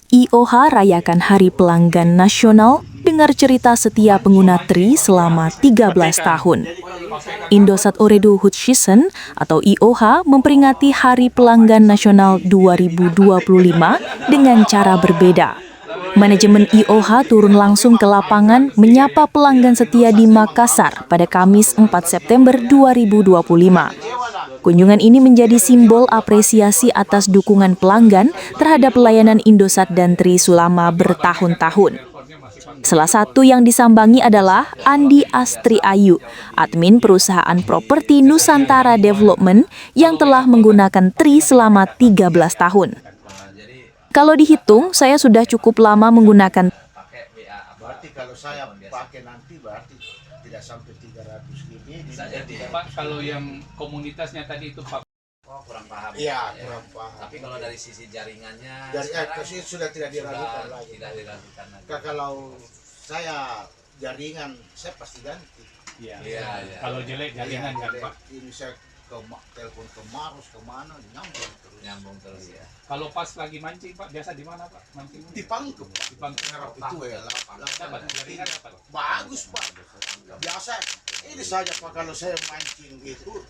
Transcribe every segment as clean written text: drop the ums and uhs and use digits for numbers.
IOH rayakan Hari Pelanggan Nasional, dengar cerita setia pengguna Tri selama 13 tahun. Indosat Ooredoo Hutchison atau IOH memperingati Hari Pelanggan Nasional 2025 dengan cara berbeda. Manajemen IOH turun langsung ke lapangan menyapa pelanggan setia di Makassar pada Kamis 4 September 2025. Kunjungan ini menjadi simbol apresiasi atas dukungan pelanggan terhadap layanan Indosat dan Tri selama bertahun-tahun. Salah satu yang disambangi adalah Andi Astri Ayu, admin perusahaan properti Nusantara Development yang telah menggunakan Tri selama 13 tahun. Kalau dihitung, saya sudah cukup lama menggunakan. Berarti kalau saya pakai nanti berarti tidak sampai 300 GB. Pak, kalau yang komunitasnya tadi itu Pak kurang paham. Iya, kurang paham. Tapi kalau dari sisi jaringannya Dari sekarang sudah tidak diragukan sudah lagi. tidak diragukan lagi. Kalau saya jaringan, saya pasti ganti. Iya. Iya. Kalau jelek jaringan kan Pak. Ini saya telepon ke Marus kemana Nyambung terus ya. Kalau pas lagi mancing Pak, biasa di mana Pak? Mancing di Pangkep. di Pangkep. Itu ya Dapat jaringan dapat. bagus Pak. Biasa ini saja Pak, kalau saya mancing gitu,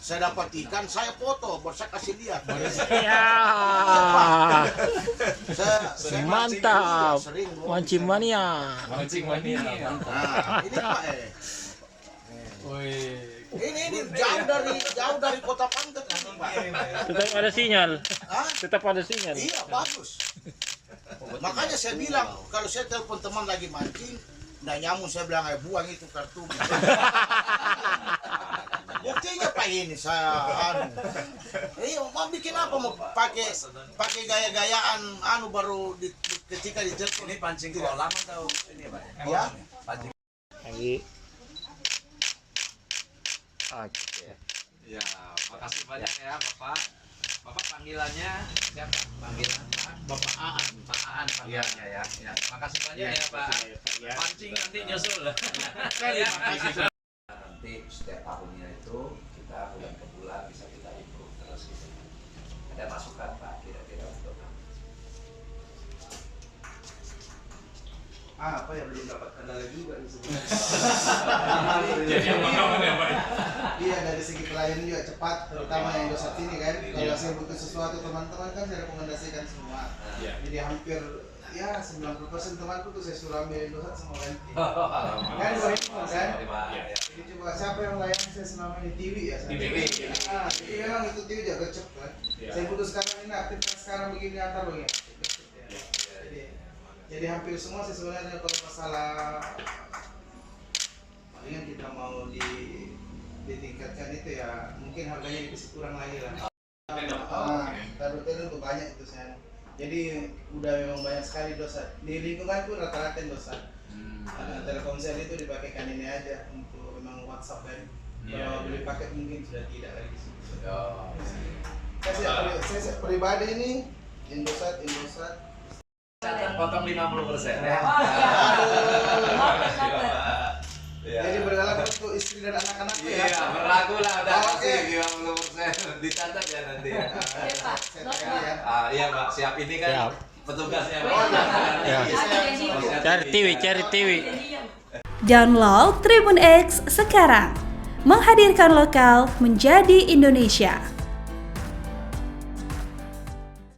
saya dapat ikan, saya foto, baru saya kasih lihat. Saya Mantap. sering Mancing mania. Mancing mania. Nah, ini Pak Woi. ini jauh dari kota Pangkep ini, Pak. Tetap ada sinyal. Hah? Tetap ada sinyal. Iya, bagus. Makanya saya bilang, kalau saya telepon teman lagi mancing, nggak nyambung, saya bilang, buang itu kartu. Buktinya Pak ini saya mau bikin apa, mau pakai gaya-gayaan baru ketika di telepon. Ini pancing kolam atau ini Pak? Ya. Pancing. Lagi. Oke. Ya, makasih banyak ya Bapak. Bapak panggilannya siapa? Panggilan Pak? Bapak Aan. Pak Aan panggilannya ya. Ya. Makasih banyak ya Pak. Pancing nanti nyusul. Nanti setiap tahunnya itu kita bulan ke bulan bisa kita improve terus gitu. Ada masukan Pak kira-kira untuk Apa yang belum dapat kendala juga nih sebenarnya. Jadi yang pengalaman ya Pak. Iya, dari segi pelayanan juga cepat, terutama yang Indosat ini kan. Kalau saya butuh sesuatu teman-teman kan saya rekomendasikan semua. Iya. Jadi hampir ya 90% temanku tuh saya suruh ambil Indosat semua kan. Kan begitu kan. Jadi coba siapa yang layani saya selama ini TV ya. TV. Jadi memang itu TV jaga cepat kan. Iya. Saya butuh sekarang ini aktifkan sekarang begini antar loh ya. Jadi hampir semua sih sebenarnya kalau masalah palingan kita mau ditingkatkan itu ya mungkin harganya bisa kurang lagi lah. Taruh tuh banyak itu saya. Jadi udah memang banyak sekali dosa di lingkunganku, rata-rata dosa. Telkomsel itu dipakaikan ini aja untuk memang WhatsApp kan. Kalau beli paket mungkin sudah tidak lagi. Saya pribadi ini Indosat. potong 50% ya. Jadi berlaku untuk istri dan anak-anakku ya. Iya, berlaku lah udah Oke. kasih 50%. Dicatat ya nanti ya. Ya. Iya Pak, siap ini kan Siap. petugasnya Pak. Ya. Cari TV. Download Tribun X sekarang. Menghadirkan lokal menjadi Indonesia.